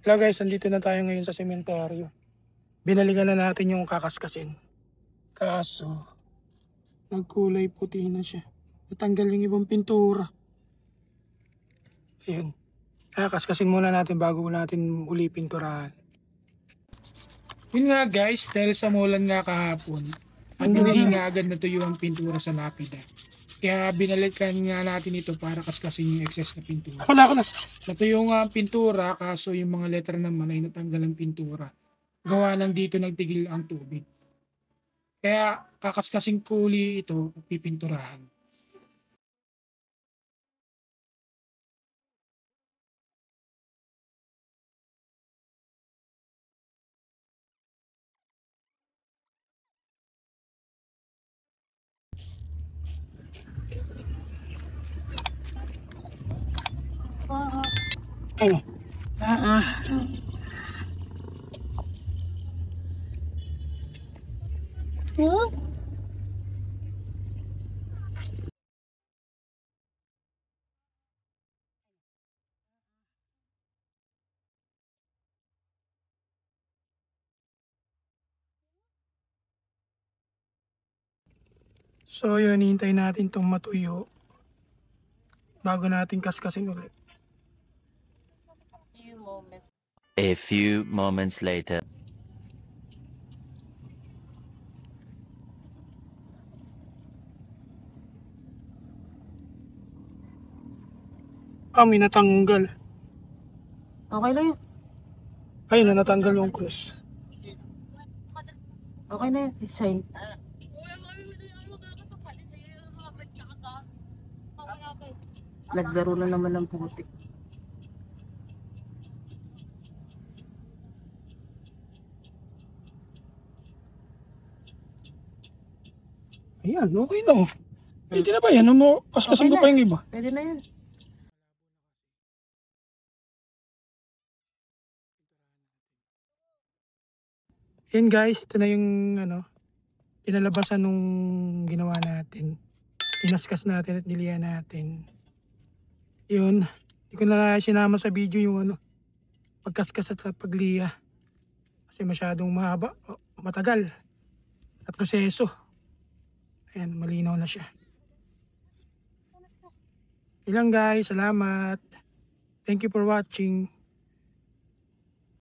Hello guys, nandito na tayo ngayon sa sementeryo. Binalikan na natin yung kakaskasin. Kaso, nagkulay puti na siya. Natanggal yung ibang pintura. Ayun. Kakaskasin muna natin bago natin uli pinturahan. Yun nga guys, dahil sa mulan nga kahapon, at hindi nga agad natuyo ang pintura sa lapida. Kaya binalikan nga natin ito para kaskasin yung excess na pintura. Wala. Natuyo nga ang pintura, kaso yung mga letra naman ay natanggal ang pintura. Gawa lang dito nagtigil ang tubig. Kaya kakaskasing kuli ito at pipinturahan. Ano? So yun, hintay natin itong matuyo bago natin kaskasin ulit. A few moments later. May natanggal. Okay na yun. Ayun na, natanggal yung cross. Okay na yun. Sign. Naglaro na naman ng putik. Ayan, okay na. Pwede na ba yan? Ano, kaskasin ko pa yung iba. Pwede na yun. Yan guys, ito na yung inalabasan nung ginawa natin. Tinaskas natin at nilihan natin. Yun, hindi ko na sinama sa video yung pagkaskas at pagliha. Kasi masyadong mahaba, matagal. At proseso. Ayan, malinaw na siya. Ilang guys, salamat. Thank you for watching.